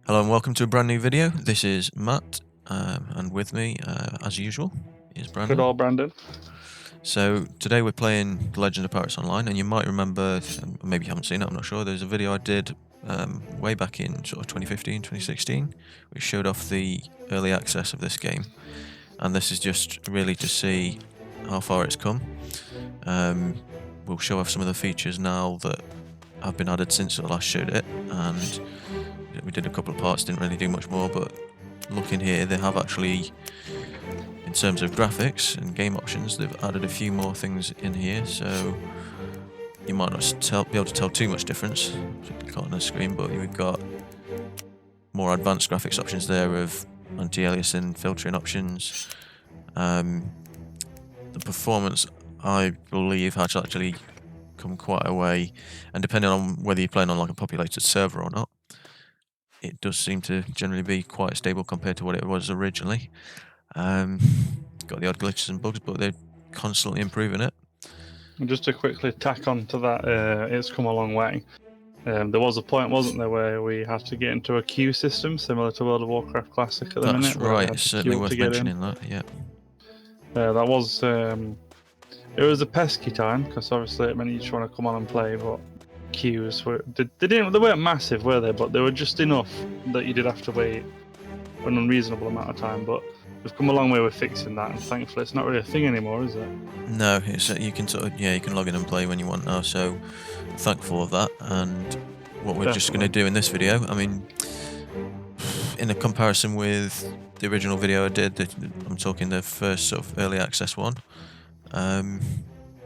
Hello and welcome to a brand new video. This is Matt, and with me, as usual, is Good Brandon. old Brandon. So today we're playing The Legend of Pirates Online, and you might remember, maybe you haven't seen it, I'm not sure, there's a video I did way back in sort of 2015, 2016, which showed off the early access of this game. And this is just really to see how far it's come. We'll show off some of the features now that have been added since I last showed it, and we did a couple of parts, didn't really do much more, but looking here, they have actually, in terms of graphics and game options, they've added a few more things in here, so you might not be able to tell too much difference, particularly can't on the screen, but we've got more advanced graphics options there of anti-aliasing, filtering options. The performance, I believe, has actually come quite a way, and depending on whether you're playing on like a populated server or not, it does seem to generally be quite stable compared to what it was originally. Got the odd glitches and bugs, but they're constantly improving it. And just to quickly tack on to that, it's come a long way. There was a point, wasn't there, where we had to get into a queue system similar to World of Warcraft Classic at the That's minute. right, it's certainly worth mentioning that, yeah. That was it was a pesky time because obviously it meant you just want to come on and play, but queues they weren't massive, were they? But they were just enough that you did have to wait an unreasonable amount of time. But we've come a long way with fixing that, and thankfully it's not really a thing anymore, is it? No, it's you can you can log in and play when you want now, so thankful of that. And what we're just going to do in this video, I mean, in a comparison with the original video I did, I'm talking the first sort of early access one,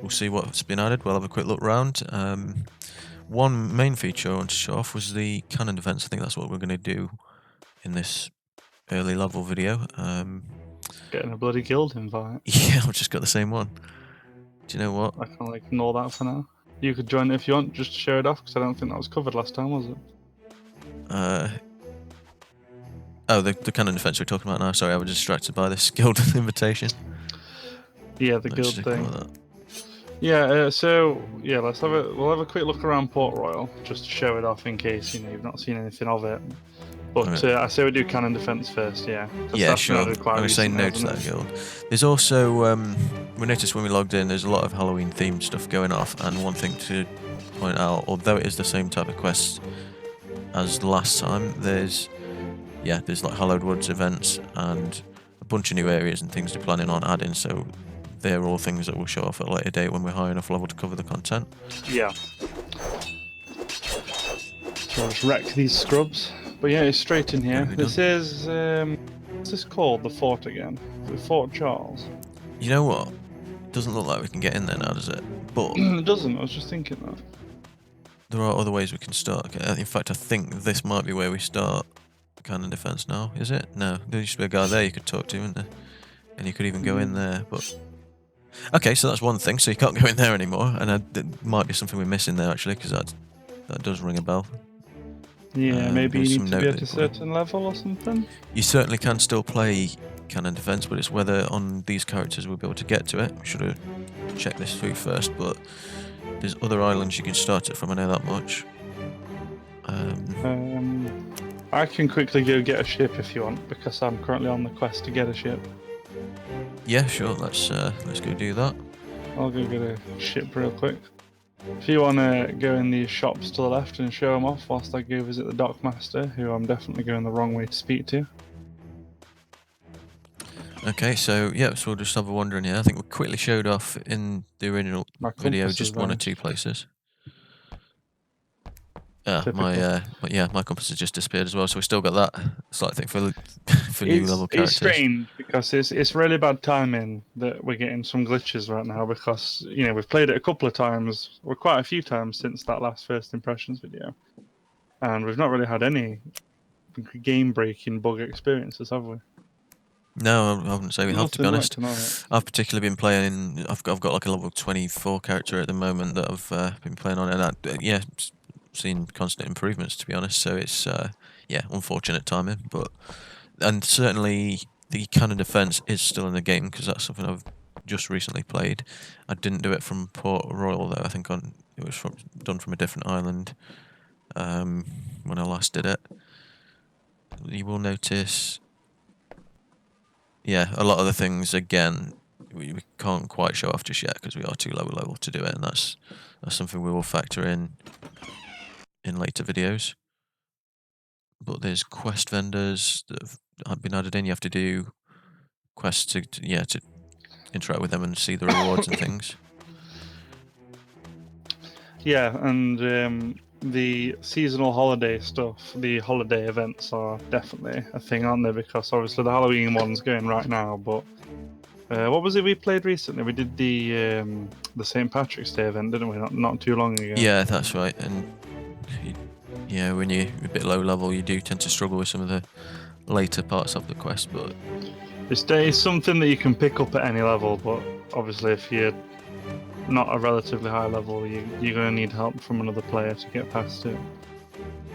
we'll see what's been added, we'll have a quick look around. One main feature I want to show off was the cannon defense. I think that's what we're going to do in this early level video. Getting a bloody guild invite. Yeah, I've just got the same one. Do you know what? I can ignore that for now. You could join it if you want, just to show it off, because I don't think that was covered last time, was it? Oh, the cannon defense we're talking about now. Sorry, I was distracted by this guild invitation. Yeah, the guild thing. Yeah, so yeah, we'll have a quick look around Port Royal just to show it off in case you've not seen anything of it. But I say we do cannon defense first, yeah. Yeah, sure. I was saying no to that guild. There's also we noticed when we logged in, there's a lot of Halloween themed stuff going off, and one thing to point out, although it is the same type of quest as last time, there's like Hallowed Woods events and a bunch of new areas and things they're planning on adding, so they're all things that we'll show off at a later date when we're high enough level to cover the content. Yeah. So I'll just wreck these scrubs. But yeah, it's straight in here. This is, what's this called, the fort again? The Fort Charles? You know what? It doesn't look like we can get in there now, does it? But it doesn't, I was just thinking that. There are other ways we can start. In fact, I think this might be where we start cannon defense now, is it? No, there used to be a guy there you could talk to, isn't there? And you could even go in there, but... Okay, so that's one thing, so you can't go in there anymore, and it might be something we're missing there, actually, because that does ring a bell. Yeah, maybe you need to be at a certain level or something? You certainly can still play cannon defense, but it's whether on these characters we'll be able to get to it. We should have checked this through first, but there's other islands you can start it from, I know that much. I can quickly go get a ship if you want, because I'm currently on the quest to get a ship. Yeah, sure, let's go do that. I'll go get a ship real quick. If you want to go in these shops to the left and show them off whilst I go visit the dockmaster, who I'm definitely going the wrong way to speak to. Okay, so yeah, so we'll just have a wander in here. I think we quickly showed off in the original video just one or two places. My compass has just disappeared as well, so we still got that slight thing for new level characters. It's strange because it's really bad timing that we're getting some glitches right now, because we've played it a couple of times, or quite a few times since that last first impressions video, and we've not really had any game-breaking bug experiences, have we? No, I wouldn't say we have, to be honest. I've particularly been playing. I've got like a level 24 character at the moment that I've been playing on, and seen constant improvements, to be honest. So it's unfortunate timing, and certainly the cannon defense is still in the game, because that's something I've just recently played. I didn't do it from Port Royal though. I think it was done from a different island when I last did it. you will notice, yeah, a lot of the things again we can't quite show off just yet because we are too low a level to do it, and that's something we will factor in later videos. But there's quest vendors that have been added in. You have to do quests to interact with them and see the rewards and things. Yeah, and the seasonal holiday stuff, the holiday events are definitely a thing, aren't they? Because obviously the Halloween one's going right now, but what was it we played recently? We did the St. Patrick's Day event, didn't we? Not too long ago. Yeah, that's right. And yeah, when you're a bit low level, you do tend to struggle with some of the later parts of the quest, but It's something that you can pick up at any level, but obviously if you're not a relatively high level, you're going to need help from another player to get past it.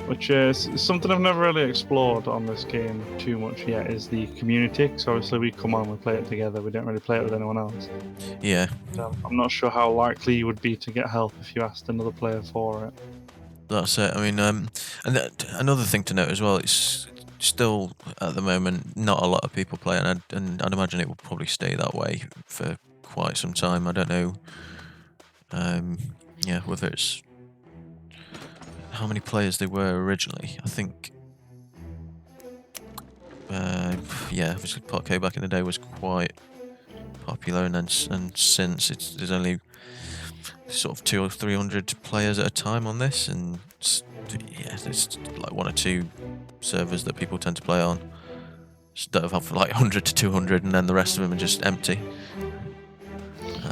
Which is something I've never really explored on this game too much yet, is the community. Because obviously we come on, we play it together, we don't really play it with anyone else. yeah. So I'm not sure how likely you would be to get help if you asked another player for it. That's it. I mean, and another thing to note as well, it's still at the moment not a lot of people play, and I'd imagine it will probably stay that way for quite some time. I don't know. Yeah, whether it's how many players there were originally. I think, yeah, obviously Potco back in the day was quite popular, and then since there's only sort of 200 or 300 players at a time on this, and yeah, there's like 1 or 2 servers that people tend to play on. Instead of having like 100 to 200, and then the rest of them are just empty.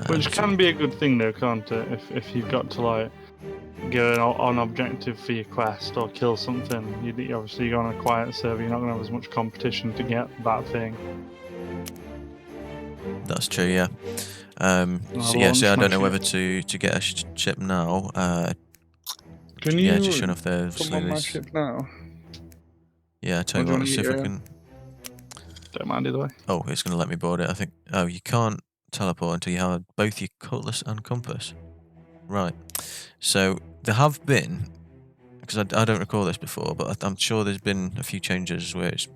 Which can be a good thing though, can't it? If you've got to like go on objective for your quest or kill something, you obviously go on a quiet server, you're not going to have as much competition to get that thing. That's true, yeah. So yeah, so I don't know whether to get a ship now. Can you yeah, just showing off there. come on my ship now? Yeah, I tell you what, see if I can. Don't mind either way. Oh, it's going to let me board it, I think. Oh, you can't teleport until you have both your cutlass and compass. Right. So there have been, because I don't recall this before, but I'm sure there's been a few changes where it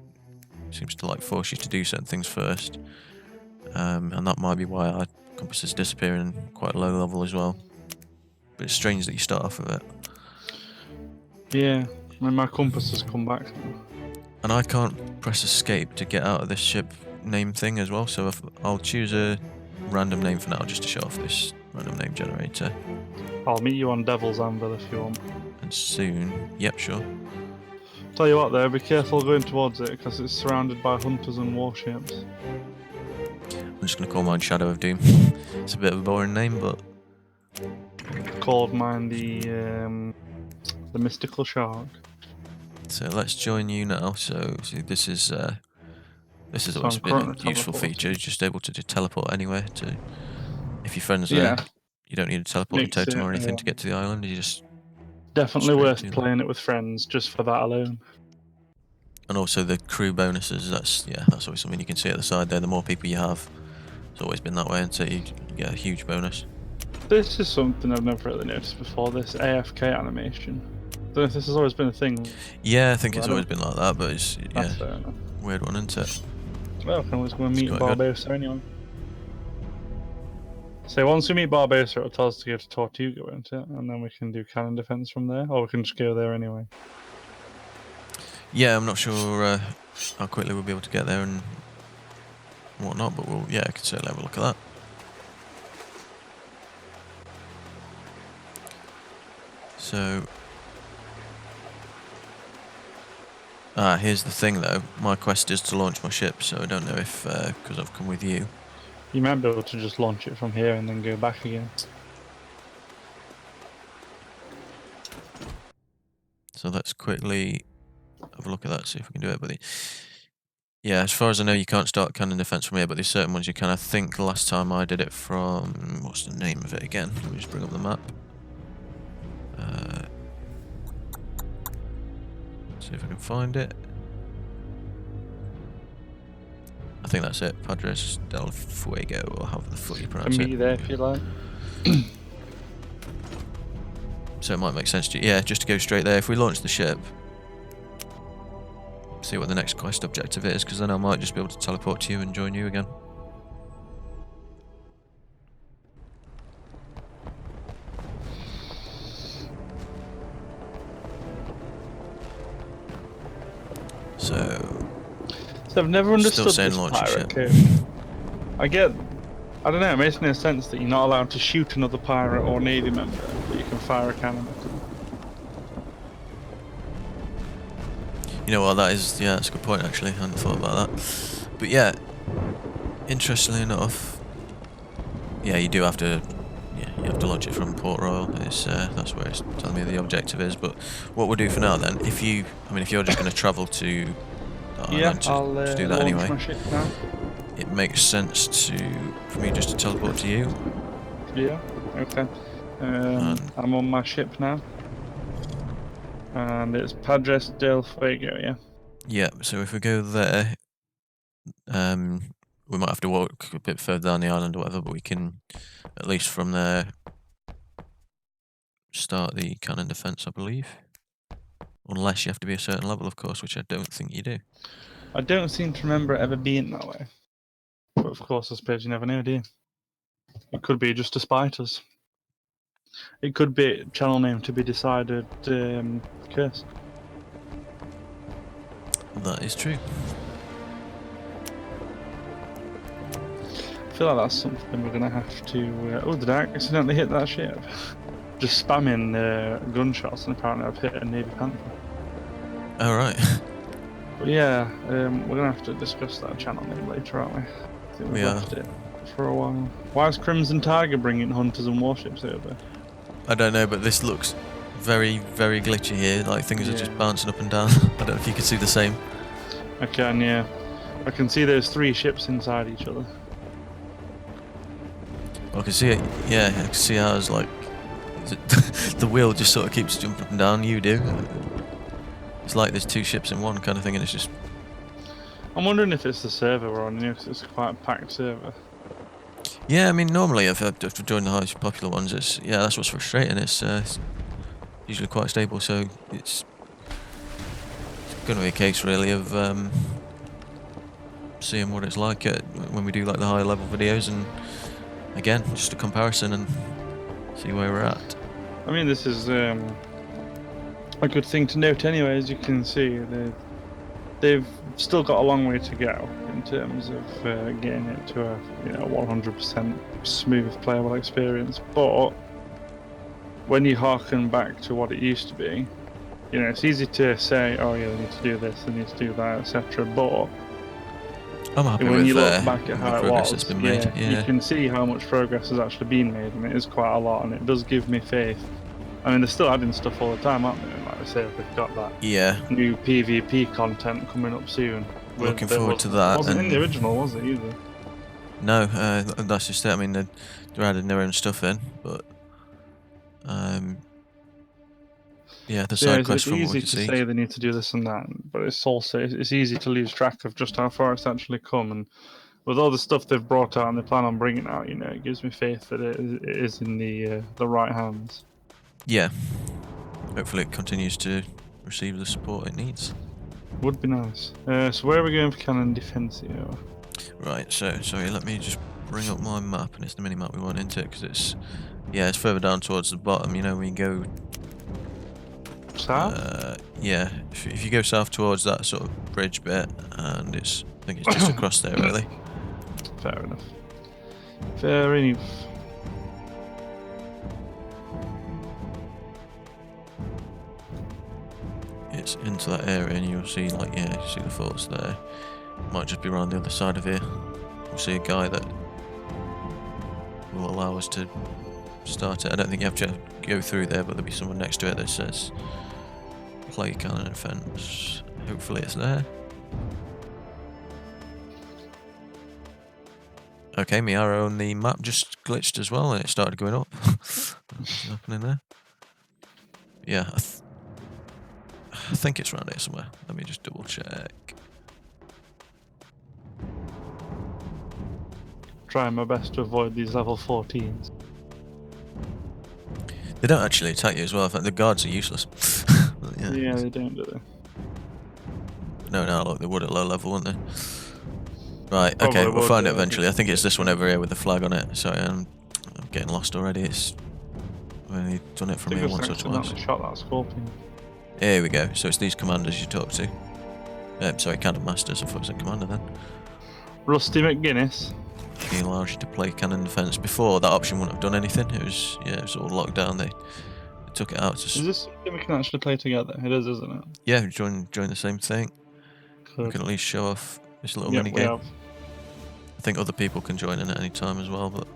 seems to like force you to do certain things first, and that might be why our compass is disappearing quite low level as well. But it's strange that you start off with it. Yeah, I mean, my compass has come back now. And I can't press escape to get out of this ship name thing as well, so I'll choose a random name for now just to show off this random name generator. I'll meet you on Devil's Anvil if you want. And soon, yep, sure. Tell you what though, be careful going towards it because it's surrounded by hunters and warships. I'm just going to call mine Shadow of Doom. It's a bit of a boring name, but... Called mine the Mystical Shark. So let's join you now. So see, this is always been a useful feature. You're just able to teleport anywhere. To if your friends there, you don't need a teleporting totem or anything to get to the island. You just definitely worth playing it with friends just for that alone. And also the crew bonuses. That's always something you can see at the side there. The more people you have, it's always been that way, and so you get a huge bonus. This is something I've never really noticed before. This AFK animation. I don't know if this has always been a thing. Yeah, I think it's always been like that, but it's weird one, isn't it? Well, can we go and meet Barbosa anyway? So once we meet Barbosa, it'll tell us to go to Tortuga, won't it? And then we can do cannon defense from there, or we can just go there anyway. Yeah, I'm not sure how quickly we'll be able to get there and whatnot, but I can certainly have a look at that. So, here's the thing though. My quest is to launch my ship, so I don't know if, because I've come with you. You might be able to just launch it from here and then go back again. So let's quickly have a look at that, see if we can do it. But yeah, as far as I know, you can't start cannon defense from here, but there's certain ones you can. I think the last time I did it from, what's the name of it again? Let me just bring up the map. See if I can find it. I think that's it. Padres del Fuego, or however the fuck you pronounce it. Meet you there if you like. So it might make sense to you. Yeah, just to go straight there. If we launch the ship, see what the next quest objective is, because then I might just be able to teleport to you and join you again. So I've never understood saying this launch a pirate ship. code. I don't know, it makes no sense that you're not allowed to shoot another pirate or navy member, but you can fire a cannon at them. You know what, that's a good point actually, I hadn't thought about that. But yeah, interestingly enough, yeah, you do have to, you have to launch it from Port Royal. That's where it's telling me the objective is. But what we'll do for now then, if you're just going to travel to the island to do that launch anyway, my ship now. it makes sense for me just to teleport to you. Yeah, okay. I'm on my ship now. And it's Padres del Fuego, yeah? Yeah, so if we go there, we might have to walk a bit further down the island or whatever, but we can, at least from there, start the cannon defense, I believe. Unless you have to be a certain level, of course, which I don't think you do. I don't seem to remember it ever being that way. But of course, I suppose you never know, do you? It could be just to spite us. It could be channel name to be decided curse. That is true. I feel like that's something we're going to have to... oh, did I accidentally hit that ship? Just spamming gunshots, and apparently I've hit a Navy Panther. Oh, right. But yeah, we're going to have to discuss that channel name later, aren't we? I think we've left it for a while. Why is Crimson Tiger bringing hunters and warships over? I don't know, but this looks very, very glitchy here. Like, things are just bouncing up and down. I don't know if you can see the same. I can, yeah. I can see there's 3 ships inside each other. I can see it, yeah, I can see how it's like... the wheel just sort of keeps jumping up and down, you do. It's like there's 2 ships in one kind of thing, and it's just... I'm wondering if it's the server we're on, because it's quite a packed server. Yeah, I mean, normally if I've joined the highest popular ones, that's what's frustrating. It's usually quite stable, so it's going to be a case really of seeing what it's like when we do like the higher level videos, and again, just a comparison and see where we're at. I mean, this is a good thing to note anyway. As you can see, they've still got a long way to go in terms of getting it to a 100% smooth playable experience. But when you harken back to what it used to be, it's easy to say, oh yeah, they need to do this, they need to do that, etc. But I'm happy when with you look back at how the it progress was, that's been made. you can see how much progress has actually been made, and it is quite a lot, and it does give me faith. I mean, they're still adding stuff all the time, aren't they? Like I say, they've got that new PvP content coming up soon. Looking forward to that. It wasn't in the original, was it, either? No, that's just it. I mean, they're adding their own stuff in, but yeah, the side quest from what we can see. It's easy to say they need to do this and that, but it's also it's easy to lose track of just how far it's actually come. And with all the stuff they've brought out and they plan on bringing out, it gives me faith that it is in the right hands. Yeah, hopefully it continues to receive the support it needs. Would be nice. So where are we going for cannon defensio? Right. So sorry, let me just bring up my map, and it's the mini map we want into because it's further down towards the bottom. When you go south. Yeah, if you go south towards that sort of bridge bit, and I think it's just across there really. Fair enough. Fair enough. It's into that area, and you'll see you see the forts there. Might just be around the other side of here. We'll see a guy that will allow us to start it. I don't think you have to go through there, but there'll be someone next to it that says play cannon and fence. Hopefully it's there. Okay, my arrow on the map just glitched as well, and it started going up. What's happening there? Yeah, I think it's around here somewhere. Let me just double check. Trying my best to avoid these level 14s. They don't actually attack you as well. In fact, the guards are useless. Yeah, they don't, do they? No, look, they would at low level, wouldn't they? Right, Probably okay, we'll would, find it I think eventually. I think it's this one yeah. over here with the flag on it. Sorry, I'm getting lost already. I've only done it I from think here it's once or accidentally twice. shot that scorpion. Here we go. So it's these commanders you talk to. Sorry, cannon masters. I thought it was a commander then. Rusty McGuinness. He allows you to play cannon defense. Before, that option wouldn't have done anything. It was all locked down. They took it out. Is this something we can actually play together? It is, isn't it? Yeah, join the same thing. We Good. can at least show off this little Yep, mini we game. have. I think other people can join in at any time as well, but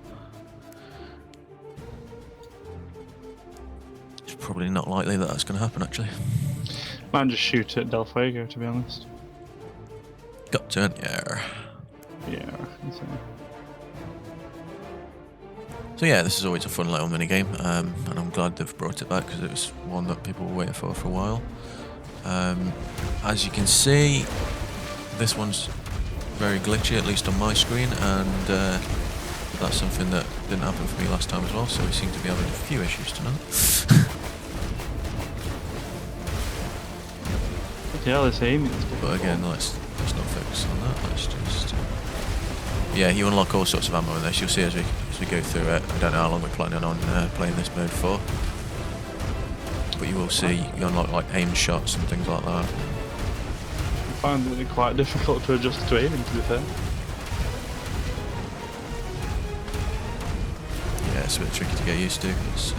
it's probably not likely that that's going to happen actually. Might just shoot at Del Fuego, to be honest. Got turn, yeah. Yeah, I reckon so. So yeah, this is always a fun little mini game, and I'm glad they've brought it back because it was one that people were waiting for a while. As you can see, this one's very glitchy, at least on my screen, and that's something that didn't happen for me last time as well, so we seem to be having a few issues tonight. Yeah, let's aim. But again, let's not focus on that, let's just... Yeah, you unlock all sorts of ammo in this, you'll see as we go through it. I don't know how long we're planning on playing this mode for, but you will see you unlock like aim shots and things like that. I find it quite difficult to adjust to aiming, to be fair. Yeah, it's a bit tricky to get used to. It's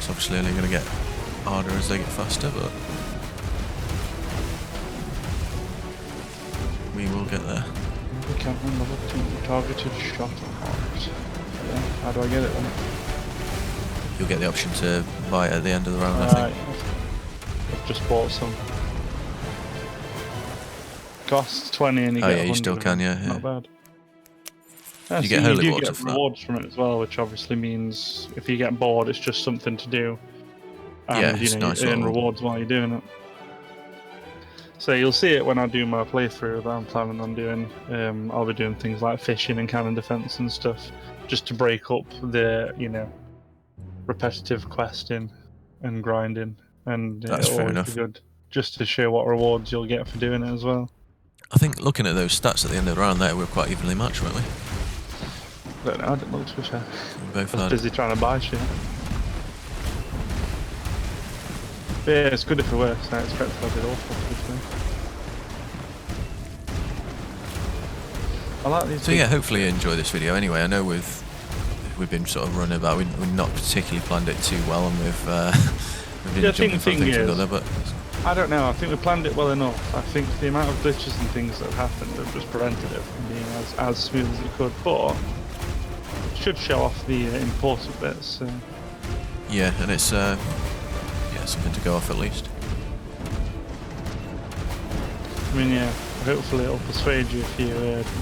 obviously only going to get harder as they get faster, but we will get there. I can't remember what targeted shot or heart. Yeah, how do I get it then? You'll get the option to buy it at the end of the round, I think. I've just bought some. Costs 20 and you Oh get yeah, you 100. still can, yeah. Not bad. Yeah, You so get holy do water get for that. rewards from it as well, which obviously means if you get bored, it's just something to do. And Yeah, it's nice you earn little- rewards while you're doing it. So you'll see it when I do my playthrough that I'm planning on doing. I'll be doing things like fishing and cannon defense and stuff, just to break up the repetitive questing and grinding. And That's it'll fair always enough. be good, just to show what rewards you'll get for doing it as well. I think looking at those stats at the end of the round there, we were quite evenly matched, weren't we? But no, I didn't look to be fair. We both I was had... busy trying to buy shit. But yeah, it's good if it works. I expect it'll be awful, to be fair. I like these. So yeah, hopefully you enjoy this video anyway. I know we've been sort of running about, we've not particularly planned it too well, and we've been Yeah, I think jumping the from thing thing to is- another, but I don't know. I think we planned it well enough. I think the amount of glitches and things that have happened have just prevented it from being as smooth as it could. But it should show off the important bits. So. yeah, and it's something to go off at least. I mean, yeah. Hopefully it'll persuade you if you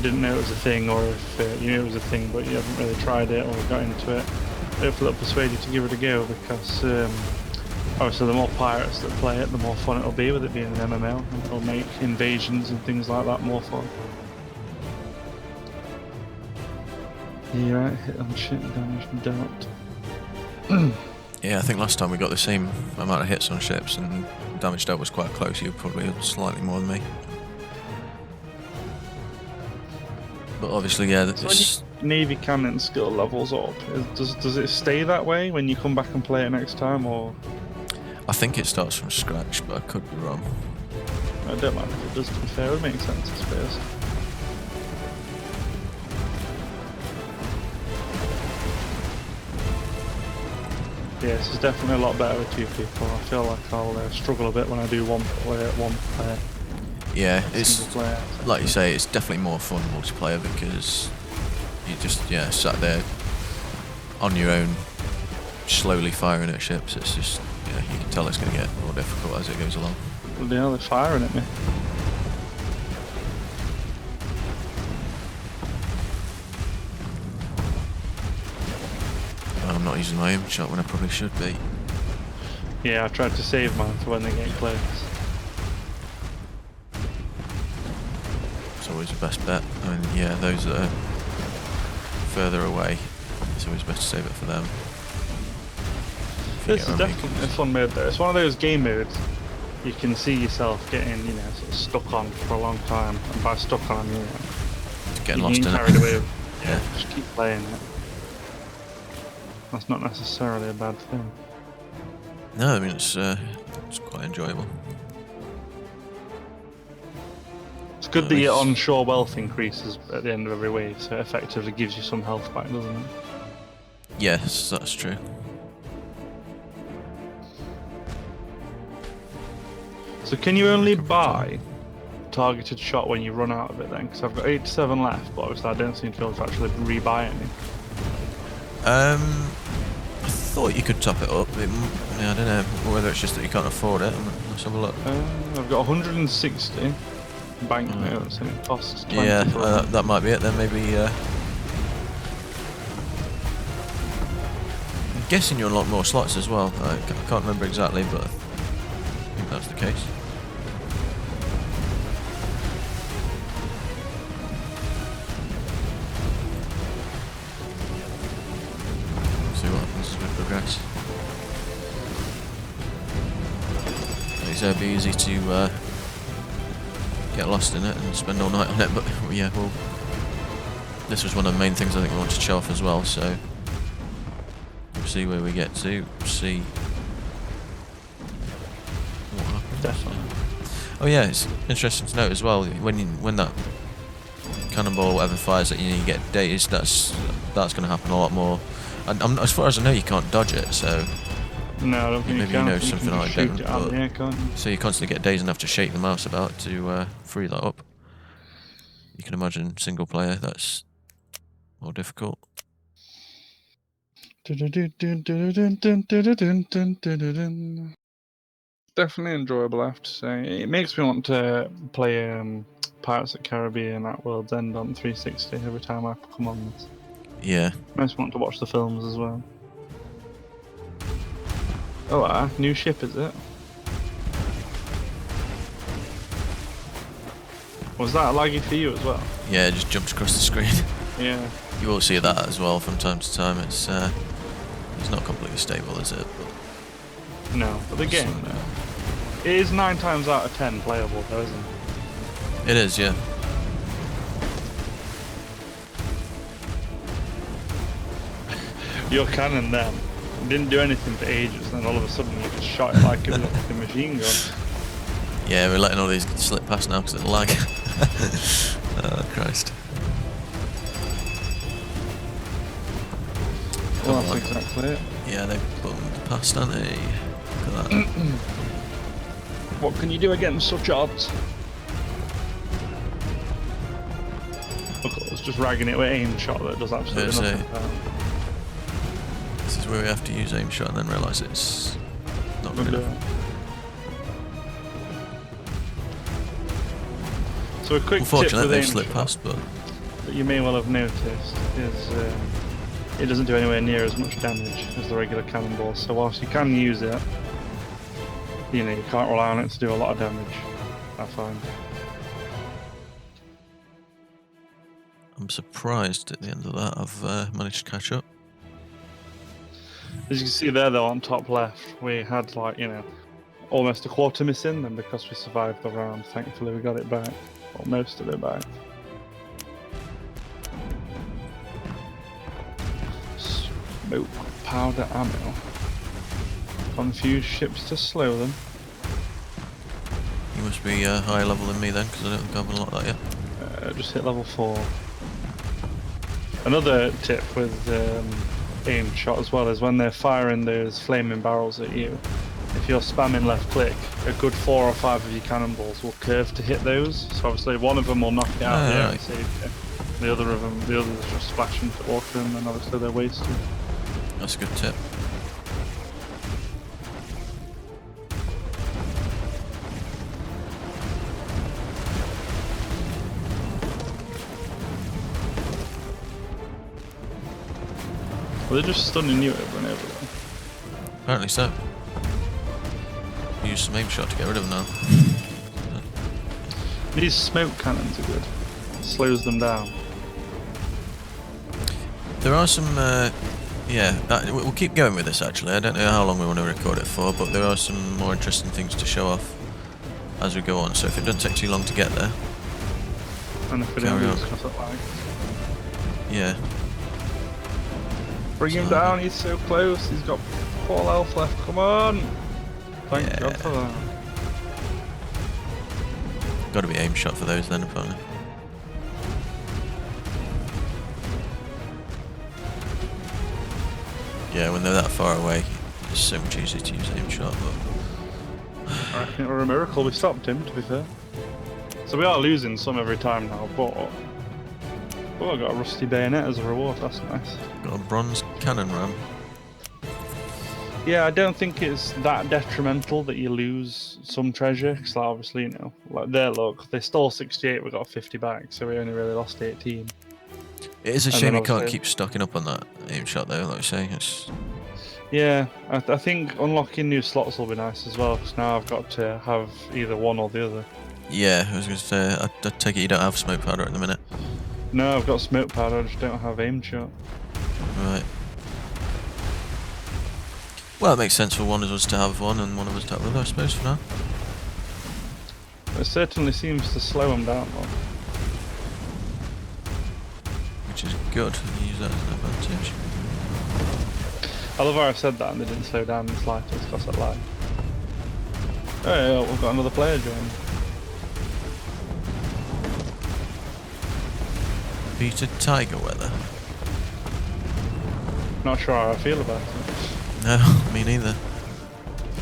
didn't know it was a thing, or if you knew it was a thing but you haven't really tried it or got into it. Hopefully it'll persuade you to give it a go, because obviously the more pirates that play it, the more fun it'll be with it being an MMO, and it'll make invasions and things like that more fun. Yeah, hit on shit, damage and doubt. Yeah, I think last time we got the same amount of hits on ships, and damage dealt was quite close. You were probably slightly more than me. But obviously, yeah, So when your Navy cannon skill levels up, does it stay that way when you come back and play it next time, or? I think it starts from scratch, but I could be wrong. I don't mind if it does, to be fair. It would make sense, I suppose. Yeah, this is definitely a lot better with two people. I feel like I'll struggle a bit when I do one player. Yeah, it's Single player. like you say, it's definitely more fun multiplayer because you just sat there on your own, slowly firing at ships. It's just you can tell it's going to get more difficult as it goes along. Bloody hell, they're firing at me. I'm not using my aim shot when I probably should be. Yeah, I tried to save mine for when they get close. It's always the best bet. I mean, yeah, those that are further away, it's always best to save it for them. This is definitely a fun mode though. It's one of those game modes you can see yourself getting, you know, sort of stuck on for a long time. And by stuck on, you know, Getting you're lost in carried it. away. Yeah. Just keep playing it. That's not necessarily a bad thing. No, I mean it's quite enjoyable. It's good At that your least- onshore wealth increases at the end of every wave, so it effectively gives you some health back, doesn't it? Yes, that's true. So can you only Recovery buy targeted shot when you run out of it then? Because I've got 87 left, but obviously I don't seem to be able to actually rebuy any. I thought you could top it up. Yeah, I don't know whether it's just that you can't afford it. Let's have a look. I've got 160 banknotes and it costs 20 Yeah, for them. that might be it then. Maybe. I'm guessing you unlock more slots as well. I can't remember exactly, but I think that's the case. See what happens as we progress. It'd be easy to get lost in it and spend all night on it, but yeah, well, this was one of the main things I think we wanted to show off as well, so we'll see where we get to, see what happens. Definitely. Oh yeah, it's interesting to note as well, when that cannonball or whatever fires at you and you get dazed, that's going to happen a lot more. And as far as I know, you can't dodge it, so No, I don't think maybe you can. you know You can something just I shoot don't, it out of but- the air, can't you? so you constantly get dazed and have to shake the mouse about to free that up. You can imagine single player, that's more difficult. Definitely enjoyable, I have to say. It makes me want to play Pirates of the Caribbean at World's End on 360 every time I come on this. Yeah. Makes me want to watch the films as well. Oh, new ship, is it? Was that laggy for you as well? Yeah, it just jumps across the screen. Yeah. You will see that as well from time to time. It's not completely stable, is it? But No, but the game, So- it is 9 times out of 10 playable, though, isn't it? it is, yeah. Your cannon then didn't do anything for ages, and then all of a sudden you just shot it like it was a machine gun. Yeah, we're letting all these slip past now because of the lag. Oh, Christ. Well, Come that's on. exactly it. Yeah, they've bummed past, haven't they? Look at that. What can you do against such odds? Look, I was just ragging it with aim shot that does absolutely Fair nothing. This is where we have to use aim shot and then realise it's not good enough. So a quick tip Unfortunately, with they've aim slipped shot past, but that you may well have noticed is it doesn't do anywhere near as much damage as the regular cannonball. So whilst you can use it, you know, you can't rely on it to do a lot of damage, I find. I'm surprised at the end of that I've managed to catch up. As you can see there though on top left, we had like, you know, almost a quarter missing, and because we survived the round, thankfully we got it back, or most of it back. Smoke, powder, ammo. Confuse ships to slow them. You must be higher level than me then, because I don't think I've unlocked that yet. Just hit level 4. Another tip with aim shot as well is when they're firing those flaming barrels at you, if you're spamming left click, a good 4 or 5 of your cannonballs will curve to hit those. So obviously one of them will knock it out of the air and save you. The others just splash into water and then obviously they're wasted. That's a good tip. Well, they're just stunning you over and over though. Apparently so. Use some aim shot to get rid of them now. These smoke cannons are good. Slows them down. There are some, we'll keep going with this actually. I don't know how long we want to record it for, but there are some more interesting things to show off. as we go on. So if it doesn't take too long to get there, And if we Carry don't on. lose, because it lags. yeah. Bring him So- down, he's so close. He's got 4 health left. Come on! Thank Yeah. God for that. Got to be aim shot for those then, apparently. Yeah, when they're that far away, it's so much easier to use aim shot. But I think it was a miracle we stopped him, to be fair. So we are losing some every time now, but... Oh, I got a rusty bayonet as a reward, that's nice. got a bronze cannon ram. Yeah, I don't think it's that detrimental that you lose some treasure, because obviously, you know, like there, look, they stole 68, we got 50 back, so we only really lost 18. It is a And shame then you can't obviously- keep stocking up on that aim shot though, like I say. It's... Yeah, I think unlocking new slots will be nice as well, because now I've got to have either one or the other. Yeah, I was going to say, I take it you don't have smoke powder at the minute. No, I've got smoke powder, I just don't have aim shot. Right. Well, it makes sense for one of us to have one and one of us to have the other, I suppose, for now. It certainly seems to slow them down, though. Which is good. You use that as an advantage. I love how I said that and they didn't slow down in the slightest, because I lied. Oh yeah, we've got another player joining. Peter Tiger Weather. Not sure how I feel about it. No, me neither.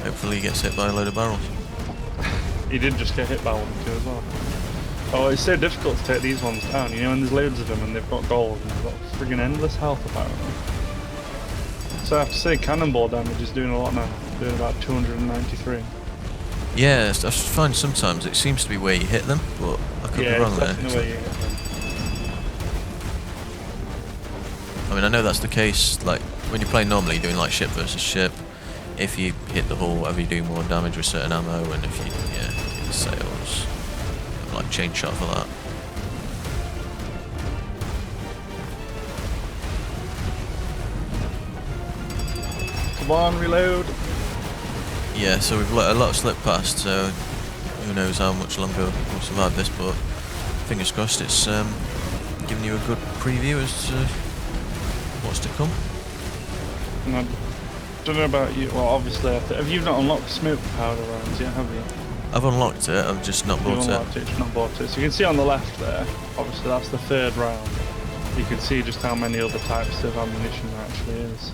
Hopefully he gets hit by a load of barrels. He did just get hit by one too as well. Oh, it's so difficult to take these ones down, you know, and there's loads of them and they've got gold and they've got friggin' endless health apparently. So I have to say cannonball damage is doing a lot now, doing about 293. Yeah, I find sometimes it seems to be where you hit them, but I could be Yeah, wrong it's there. definitely where you get them. I mean, I know that's the case, like, when you're playing normally, doing like ship versus ship, if you hit the hull, whatever, you do more damage with certain ammo, and if you, yeah, hit the sails, like, chain shot for that. Come on, reload! Yeah, so we've let a lot slip past, so who knows how much longer we'll survive this, but fingers crossed it's giving you a good preview as to what's to come. And I don't know about you, well obviously, have you not unlocked smoke powder rounds yet, have you? I've unlocked it, I've just not You bought it. unlocked it, just not bought it. So you can see on the left there, obviously that's the 3rd round. You can see just how many other types of ammunition there actually is.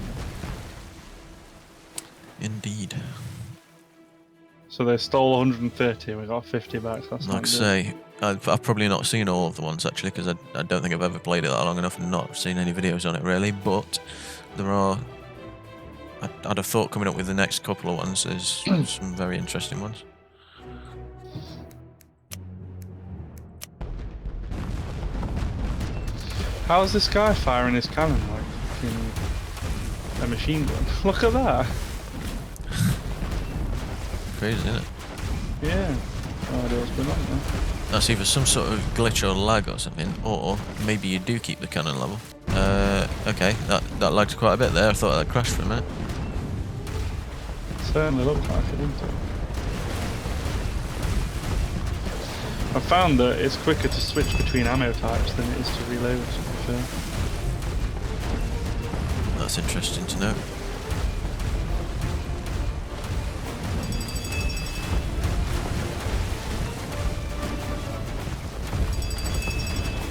Indeed. So they stole 130, we got 50 back, that's Like I not good. say, I've probably not seen all of the ones actually, because I don't think I've ever played it that long enough and not seen any videos on it really, but there are, I'd have thought coming up with the next couple of ones, there's some very interesting ones. How's this guy firing his cannon like fucking a machine gun? Look at that! Crazy, isn't it? Yeah. No idea what's going on there. That's either some sort of glitch or lag or something, or maybe you do keep the cannon level. Okay, that lagged quite a bit there, I thought that crashed for a minute. Certainly looked like it, didn't it? I found that it's quicker to switch between ammo types than it is to reload, to be fair. That's interesting to know.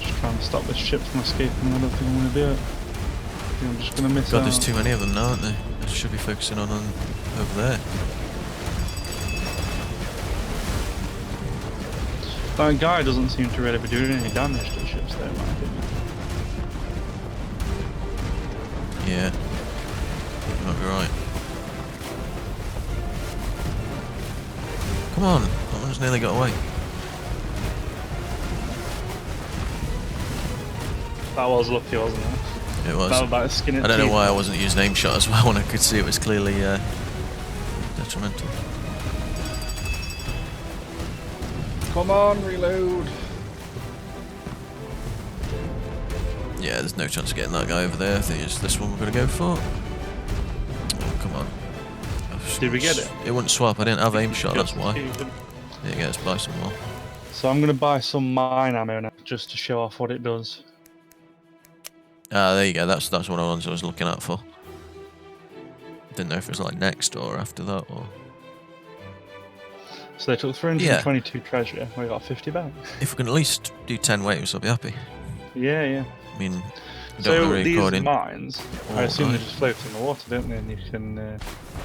Just trying to stop this ship from escaping, I don't think I'm going to do it. I think I'm just going to miss God, out. there's too many of them now, aren't there? I should be focusing on over there. That guy doesn't seem to really be doing any damage to the ships there, in my opinion. Yeah, you might be right. Come on, that one's nearly got away. That was lucky, wasn't it? It was. That was about skin it I don't know teeth. why I wasn't using aim shot as well when I could see it was clearly detrimental. Come on, reload! Yeah, there's no chance of getting that guy over there. I think it's this one we're going to go for. Oh, come on. Did we get it? It wouldn't swap. I didn't have aim shot, that's why. There you go, let's buy some more. So I'm gonna buy some mine ammo now, just to show off what it does. Ah, there you go, that's one of the ones I was looking out for. Didn't know if it was like next or after that or... So they took 322 treasure, we got 50 back. If we can at least do 10 waves, I'll be happy. Yeah, yeah. I mean, you don't So want to these record in mines, all I assume night. they just float in the water, don't they? And you can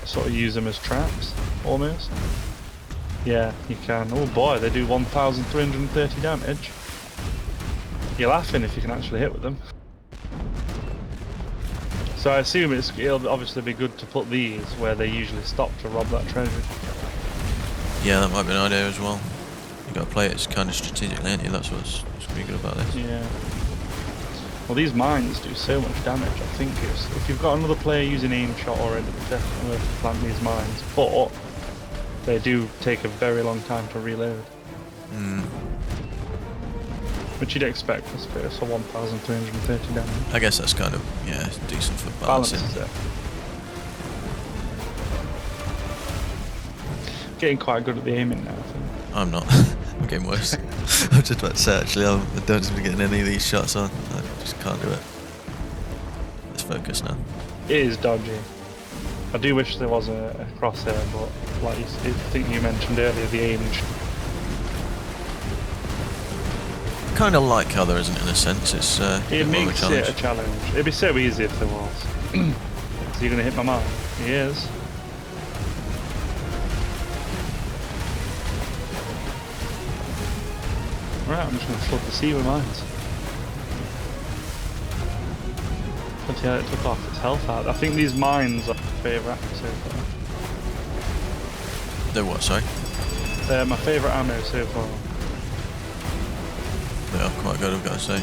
sort of use them as traps, almost. Yeah, you can. Oh boy, they do 1,330 damage. You're laughing if you can actually hit with them. So I assume it'll obviously be good to put these where they usually stop to rob that treasure. Yeah, that might be an idea as well. You got to play it kind of strategically, ain't you? That's what's pretty good about this. Yeah. Well, these mines do so much damage. I think if you've got another player using aim shot already, it's definitely worth to plant these mines. But they do take a very long time to reload. Hmm. Which you'd expect, I suppose, for 1,330 damage. I guess that's kind of, yeah, decent for balancing. Balances it. Getting quite good at the aiming now, I think. I'm not. I'm getting worse. I'm just about to say, actually, I don't seem to be getting any of these shots on. I just can't do it. Let's focus now. It is dodgy. I do wish there was a crosshair, but like I think you mentioned earlier, the aim. Kind of like how there isn't, in a sense. It's a It bit more of a makes challenge. it a challenge. It'd be so easy if there was. So you're gonna hit my mark? He is. Right, I'm just gonna flood the sea with mines. But yeah, it took off its health out. I think these mines are my favourite so far. They're what, sorry? They're my favourite ammo so far. They are quite good, I've got to say.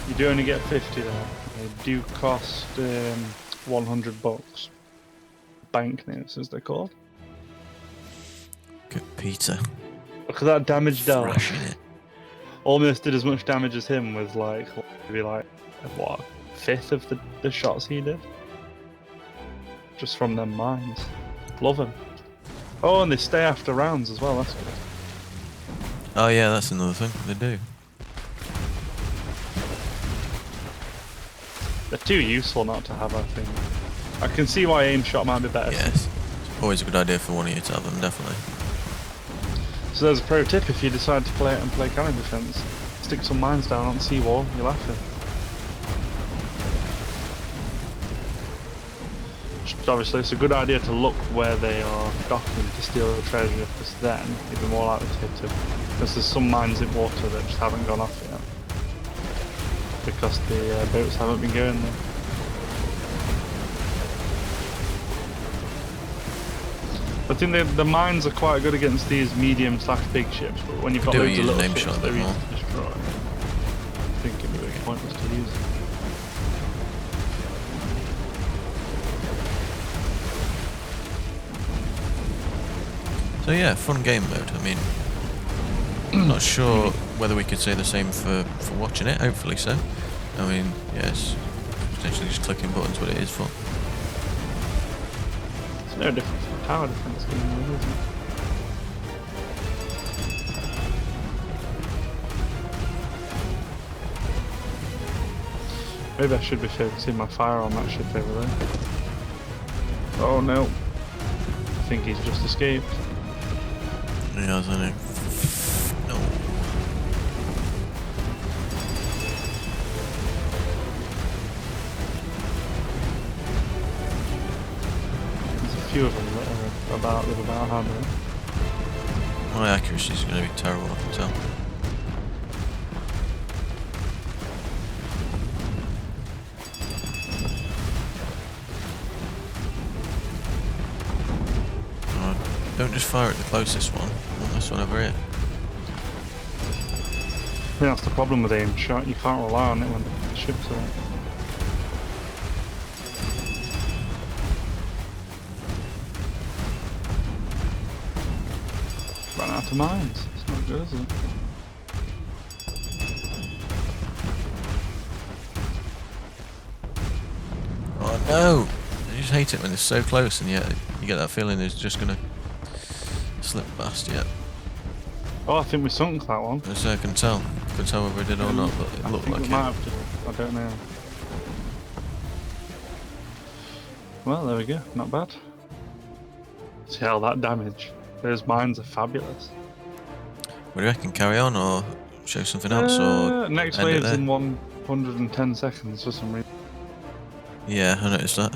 You do only get 50 there. They do cost 100 bucks. Banknotes, as they're called. Good Peter. Look at that damage dealt. Thrashing it. Almost did as much damage as him with like maybe like what, a fifth of the shots he did. Just from them mines. Love them. Oh, and they stay after rounds as well. That's good. Oh yeah, that's another thing. They do. They're too useful not to have, I think. I can see why aim shot might be better. Yes. It's always a good idea for one of you to have them, definitely. So there's a pro tip if you decide to play it and play cannon defense. Stick some mines down on the seawall, you're laughing. Obviously it's a good idea to look where they are docking to steal the treasure, because then you'll be more likely to hit them. Because there's some mines in water that just haven't gone off yet. Because the boats haven't been going there. I think the mines are quite good against these medium/big ships, but when you've got Do loads of use little an aim ships, shot a they're bit easy more. to destroy. I think it'd be really pointless to use them. So yeah, fun game mode. I mean, I'm not sure whether we could say the same for watching it. Hopefully so. I mean, yes, potentially just clicking buttons, but it is fun. It's no different from tower defense game, really, isn't it? Maybe I should be focusing my fire on that ship over there. Oh no. I think he's just escaped. Yeah, hasn't it? No. There's a few of them that are about handling. My accuracy is going to be terrible, I can tell. Don't just fire at the closest one. I want this one over here. I think that's the problem with aim shot, you can't rely on it when the ships are out. Run out of mines, it's not good, is it? Oh no! just hate it when it's so close and yet you get that feeling it's just gonna slip past. Yeah. Oh, I think we sunk that one. So I can tell whether we did or not, but it looked like we it. might have to. I don't know. Well, there we go. Not bad. See how that damage. Those mines are fabulous. What do you reckon? Carry on or show something else or next end it wave's there? in 110 seconds for some reason. Yeah, I noticed that.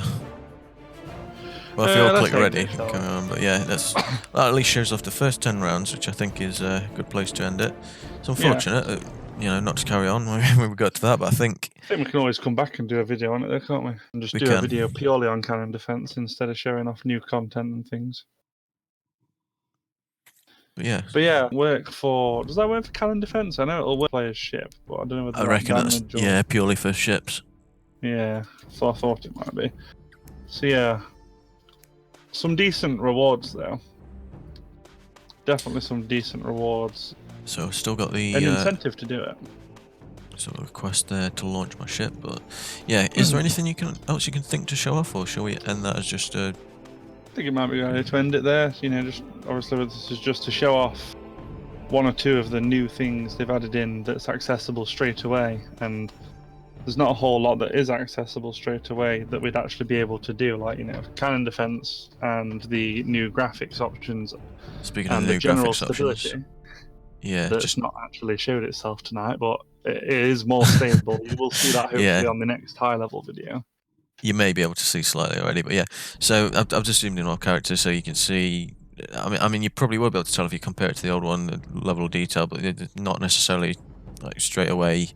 Well, if you all click ready, carry on. But yeah, that at least shows off the first 10 rounds, which I think is a good place to end it. It's unfortunate that, you know, not to carry on when we got to that, but I think we can always come back and do a video on it there, can't we? And just do a video purely on cannon defense instead of showing off new content and things. But yeah. But yeah, does that work for cannon defense? I know it'll work for player's ship, but I don't know whether I reckon that's purely for ships. Yeah, so I thought it might be. So yeah, some decent rewards though. Definitely some decent rewards. So still got the an incentive to do it. So a request there to launch my ship, but yeah, is there anything else you can think to show off, or shall we end that as just a? I think it might be ready to end it there. You know, just obviously this is just to show off one or two of the new things they've added in that's accessible straight away, and there's not a whole lot that is accessible straight away that we'd actually be able to do, like, you know, cannon defense and the new graphics options. Speaking of the new general graphics stability, options, yeah, that's just not actually showed itself tonight, but it is more stable. You will see that hopefully on the next high level video. You may be able to see slightly already, but yeah. So I've just zoomed in on characters so you can see. I mean, you probably will be able to tell if you compare it to the old one, the level of detail, but not necessarily like straight away.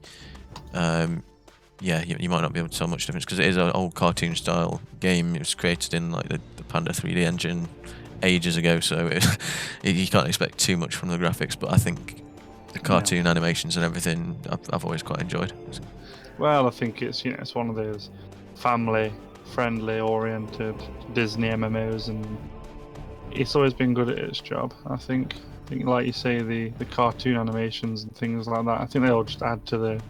Yeah, you might not be able to tell much difference because it is an old cartoon style game. It was created in like the Panda 3D engine ages ago, so you can't expect too much from the graphics. But I think the cartoon animations and everything I've always quite enjoyed. Well, I think it's it's one of those family-friendly oriented Disney MMOs, and it's always been good at its job. I think like you say, the cartoon animations and things like that, I think they all just add to the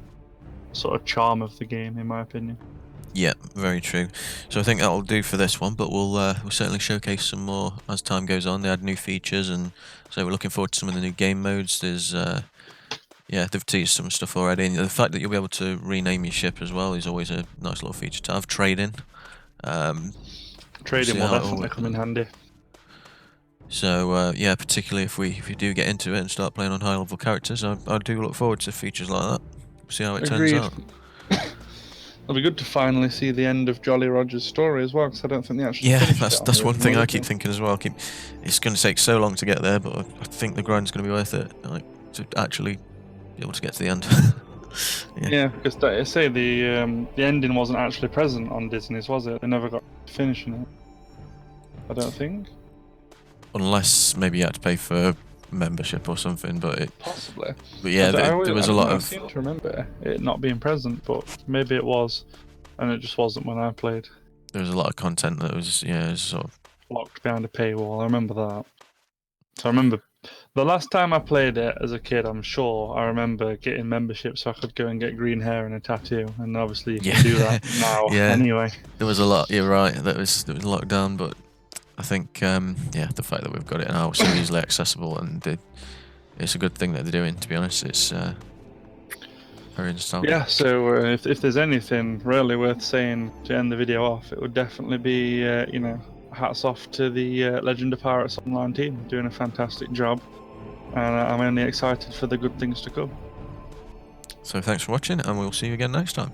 sort of charm of the game, in my opinion. Yeah, very true. So I think that'll do for this one, but we'll certainly showcase some more as time goes on. They add new features, and so we're looking forward to some of the new game modes. There's yeah, they've teased some stuff already, and the fact that you'll be able to rename your ship as well is always a nice little feature to have. Trading. Trading will definitely come in handy. So yeah, particularly if we do get into it and start playing on high level characters, I do look forward to features like that. See how it turns out. It'll be good to finally see the end of Jolly Roger's story as well, because I don't think they actually. Yeah, that's one thing I keep thinking as well. It's going to take so long to get there, but I think the grind's going to be worth it. Like to actually be able to get to the end. Yeah, because I say the ending wasn't actually present on Disney's, was it? They never got to finishing it. I don't think. Unless maybe you had to pay for membership or something, but possibly. But yeah, there was a lot of. I seem to remember it not being present, but maybe it was, and it just wasn't when I played. There was a lot of content that was sort of locked behind a paywall. I remember that. So I remember the last time I played it as a kid, I'm sure I remember getting membership so I could go and get green hair and a tattoo, and obviously you can do that now. Anyway, there was a lot. You're right. That was locked down, but I think yeah, the fact that we've got it now so easily accessible, and it's a good thing that they're doing. To be honest, it's very nostalgic. Yeah. So if there's anything really worth saying to end the video off, it would definitely be hats off to the Legend of Pirates Online team, doing a fantastic job, and I'm only excited for the good things to come. So thanks for watching, and we'll see you again next time.